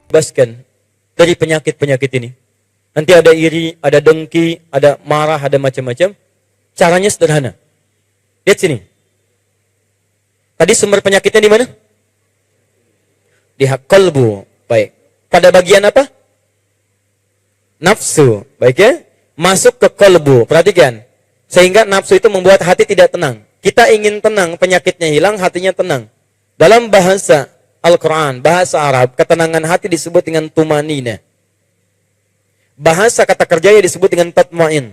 bebaskan dari penyakit-penyakit ini. Nanti ada iri, ada dengki, ada marah, ada macam-macam. Caranya sederhana. Lihat sini. Tadi sumber penyakitnya di mana? Di qalbu. Baik. Pada bagian apa? Nafsu. Baik ya? Masuk ke qalbu. Perhatikan. Sehingga nafsu itu membuat hati tidak tenang. Kita ingin tenang, penyakitnya hilang, hatinya tenang. Dalam bahasa Al-Quran, bahasa Arab, ketenangan hati disebut dengan tumanina. Bahasa kata kerjanya disebut dengan tatma'in.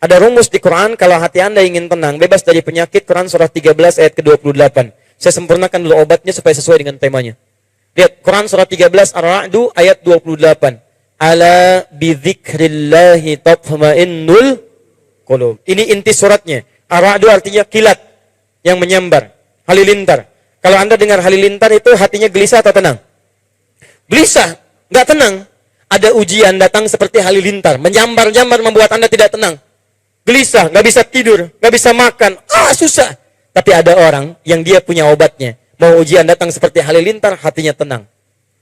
Ada rumus di Quran, kalau hati Anda ingin tenang, bebas dari penyakit, Quran surah 13 ayat ke-28. Saya sempurnakan dulu obatnya supaya sesuai dengan temanya. Lihat, Quran surah 13 Ar-Ra'du ayat 28. Ala bidzikrillahi tatma'innul qulub. Ini inti suratnya. Ar-Ra'du artinya kilat yang menyambar, halilintar. Kalau Anda dengar halilintar itu hatinya gelisah atau tenang? Gelisah, nggak tenang. Ada ujian datang seperti halilintar, menyambar-nyambar membuat Anda tidak tenang. Gelisah, nggak bisa tidur, nggak bisa makan, susah. Tapi ada orang yang dia punya obatnya. Mau ujian datang seperti halilintar, hatinya tenang.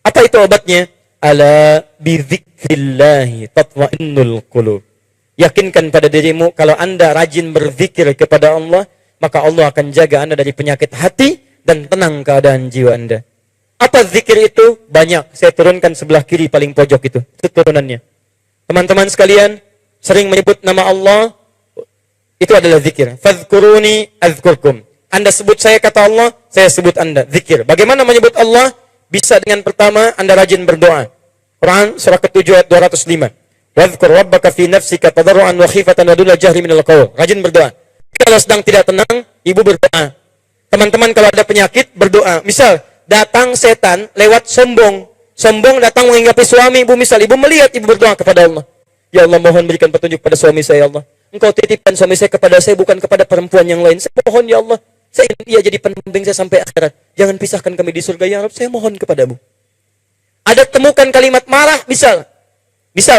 Apa itu obatnya? Ala bidzikrillahi tatma'innul qulub. Yakinkan pada dirimu, kalau Anda rajin berzikir kepada Allah, maka Allah akan jaga Anda dari penyakit hati dan tenang keadaan jiwa Anda. Apa zikir itu? Banyak. Saya turunkan sebelah kiri paling pojok itu. Itu turunannya. Teman-teman sekalian, sering menyebut nama Allah, itu adalah zikir. Fadhkuruni azkurkum. Anda sebut saya kata Allah, saya sebut Anda. Zikir. Bagaimana menyebut Allah? Bisa dengan pertama, Anda rajin berdoa. Quran surah ke-7 ayat 205. Wadhkur rabbaka fi nafsika tadarruan wa khifatan wa duna jahri minal qaul. Rajin berdoa. Kalau sedang tidak tenang, ibu berdoa. Teman-teman kalau ada penyakit, berdoa. Misal, datang setan lewat sombong. Sombong datang menghinggapi suami ibu. Misal ibu melihat, ibu berdoa kepada Allah. Ya Allah, mohon berikan petunjuk pada suami saya, Allah. Engkau titipkan suami saya kepada saya, bukan kepada perempuan yang lain. Saya mohon ya Allah, saya ingin dia jadi pendamping saya sampai akhirat. Jangan pisahkan kami di surga ya Rabb, saya mohon kepadamu. Ada temukan kalimat marah, misal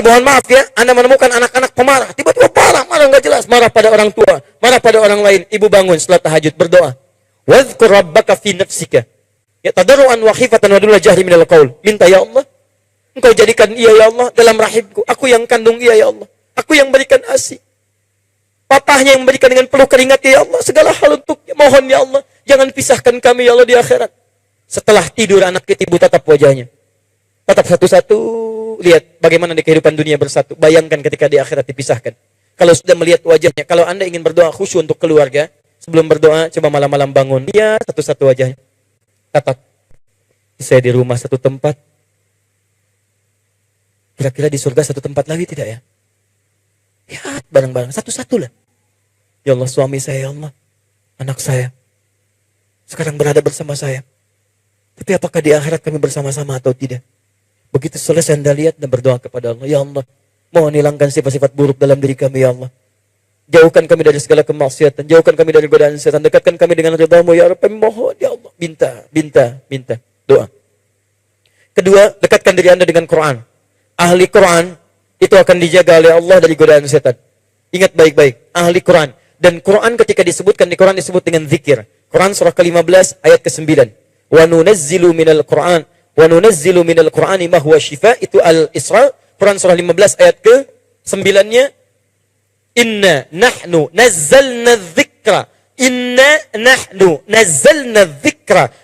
mohon maaf ya, Anda menemukan anak-anak pemarah. Tiba-tiba marah nggak jelas. Marah pada orang tua, marah pada orang lain. Ibu bangun setelah tahajud, berdoa. Wadhkur rabbaka fi nafsika. Ya tadarruan wa khifatan wa duna jahri minal qaul. Minta ya Allah, Engkau jadikan ia ya Allah dalam rahimku. Aku yang kandung ia ya Allah. Aku yang berikan ASI. Papahnya yang memberikan dengan peluh keringat ya Allah. Segala hal untuknya. Mohon ya Allah, jangan pisahkan kami ya Allah di akhirat. Setelah tidur anak kita, ibu tatap wajahnya. Tatap satu-satu. Lihat bagaimana di kehidupan dunia bersatu. Bayangkan ketika di akhirat dipisahkan. Kalau sudah melihat wajahnya. Kalau Anda ingin berdoa khusyuk untuk keluarga, sebelum berdoa coba malam-malam bangun. Lihat satu-satu wajahnya. Tatap. Saya di rumah satu tempat. Kira-kira di surga satu tempat lagi tidak ya? Lihat bareng-bareng. Satu-satu lah. Ya Allah, suami saya, ya Allah. Anak saya. Sekarang berada bersama saya. Tapi apakah di akhirat kami bersama-sama atau tidak? Begitu selesai Anda lihat dan berdoa kepada Allah. Ya Allah, mohon hilangkan sifat-sifat buruk dalam diri kami, ya Allah. Jauhkan kami dari segala kemaksiatan. Jauhkan kami dari godaan setan. Dekatkan kami dengan ridha-Mu, ya Rabb. Mohon, ya Allah. Minta. Doa. Kedua, dekatkan diri Anda dengan Quran. Ahli Quran itu akan dijaga oleh Allah dari godaan setan. Ingat baik-baik, ahli Quran. Dan Quran ketika disebutkan di Quran disebut dengan zikir. Quran surah ke-15 ayat ke-9. Wa nunazzilu minal Quran Qur'ani ma huwa syifa. Itu Al-Isra. Quran surah 15 ayat ke-9-nya. Inna nahnu nazzalna dzikra.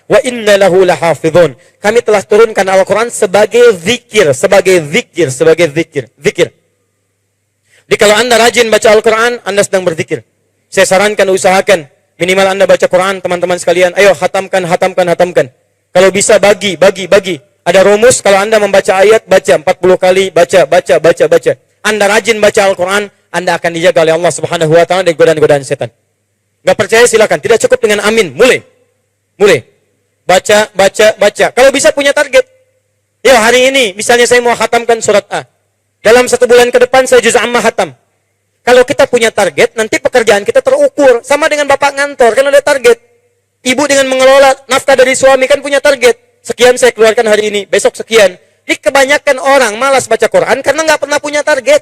Wa inna lahu lahafidhun. Kami telah turunkan Al-Quran sebagai zikir. Zikir. Jadi kalau Anda rajin baca Al-Quran, Anda sedang berzikir. Saya sarankan, usahakan. Minimal Anda baca Quran, teman-teman sekalian. Ayo, hatamkan. Kalau bisa, bagi. Ada rumus, kalau Anda membaca ayat, baca 40 kali, baca. Anda rajin baca Al-Quran, Anda akan dijaga oleh Allah Subhanahu wa Ta'ala dari godaan-godaan setan. Gak percaya silakan, tidak cukup dengan amin. Mulai. Baca. Kalau bisa punya target. Ya, hari ini, misalnya saya mau hatamkan surat A. Dalam 1 bulan ke depan, saya juz amma hatam. Kalau kita punya target, nanti pekerjaan kita terukur. Sama dengan bapak ngantor, kan ada target. Ibu dengan mengelola nafkah dari suami kan punya target. Sekian saya keluarkan hari ini, besok sekian. Ini kebanyakan orang malas baca Quran karena nggak pernah punya target.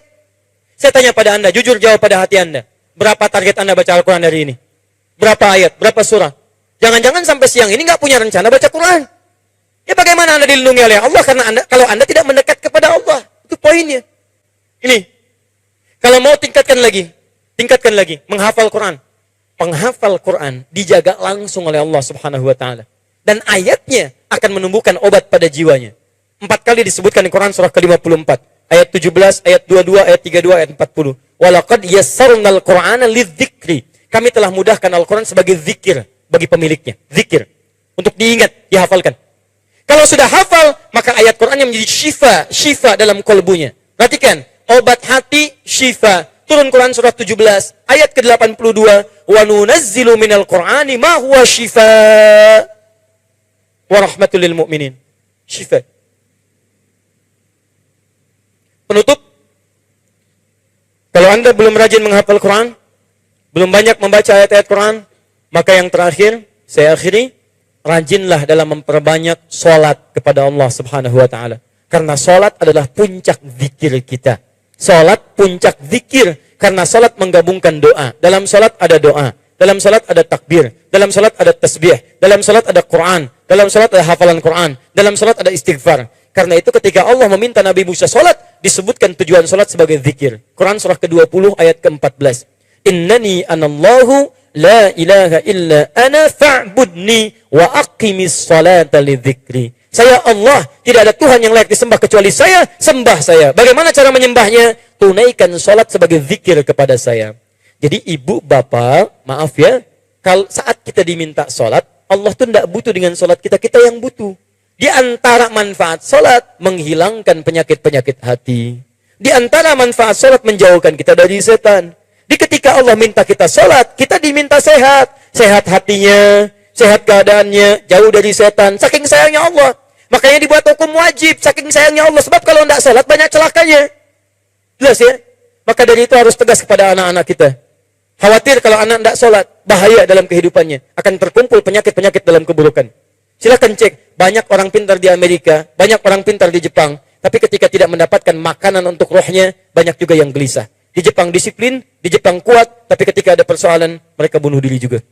Saya tanya pada Anda, jujur jawab pada hati Anda. Berapa target Anda baca Al-Quran hari ini? Berapa ayat? Berapa surah? Jangan-jangan sampai siang ini nggak punya rencana baca Quran. Ya bagaimana Anda dilindungi oleh Allah karena kalau Anda tidak mendekat kepada Allah. Itu poinnya. Ini. Kalau mau tingkatkan lagi menghafal Quran. Penghafal Quran dijaga langsung oleh Allah Subhanahu wa taala. Dan ayatnya akan menumbuhkan obat pada jiwanya. 4 kali disebutkan di Quran surah ke-54. Ayat 17, ayat 22, ayat 32, ayat 40. Walaqad yassarnal Qur'ana lidzikri. Kami telah mudahkan Al-Quran sebagai zikir bagi pemiliknya. Zikir. Untuk diingat, dihafalkan. Kalau sudah hafal, maka ayat Quran yang menjadi syifa dalam kolbunya. Perhatikan, obat hati, syifa. Turun Quran surah 17, ayat ke-82. Wa nunazzilu minal Qur'ani ma huwa syifa wa rahmatul lil mu'minin. Syifa. Penutup, kalau Anda belum rajin menghafal Quran, belum banyak membaca ayat-ayat Quran, maka yang terakhir, saya akhiri, rajinlah dalam memperbanyak sholat kepada Allah Subhanahu wa ta'ala. Karena sholat adalah puncak zikir kita. Sholat puncak zikir, karena sholat menggabungkan doa. Dalam sholat ada doa, dalam sholat ada takbir, dalam sholat ada tasbih, dalam sholat ada Quran, dalam sholat ada hafalan Quran, dalam sholat ada istighfar. Karena itu ketika Allah meminta Nabi Musa sholat, disebutkan tujuan sholat sebagai zikir. Quran surah ke-20 ayat ke-14. Innani anallahu la ilaha illa ana fa'budni wa aqimis salata lidzikri. Saya Allah, tidak ada Tuhan yang layak disembah kecuali saya, sembah saya. Bagaimana cara menyembahnya? Tunaikan sholat sebagai zikir kepada saya. Jadi ibu, bapak, maaf ya, kalau saat kita diminta sholat, Allah tuh tidak butuh dengan sholat kita, kita yang butuh. Di antara manfaat sholat, menghilangkan penyakit-penyakit hati. Di antara manfaat sholat, menjauhkan kita dari setan. Di ketika Allah minta kita sholat, kita diminta sehat. Sehat hatinya, sehat keadaannya, jauh dari setan. Saking sayangnya Allah. Makanya dibuat hukum wajib, saking sayangnya Allah. Sebab kalau tidak sholat, banyak celakanya. Jelas ya? Maka dari itu harus tegas kepada anak-anak kita. Khawatir kalau anak tidak sholat, bahaya dalam kehidupannya. Akan terkumpul penyakit-penyakit dalam keburukan. Silakan cek, banyak orang pintar di Amerika, banyak orang pintar di Jepang, tapi ketika tidak mendapatkan makanan untuk rohnya, banyak juga yang gelisah. Di Jepang disiplin, di Jepang kuat, tapi ketika ada persoalan, mereka bunuh diri juga.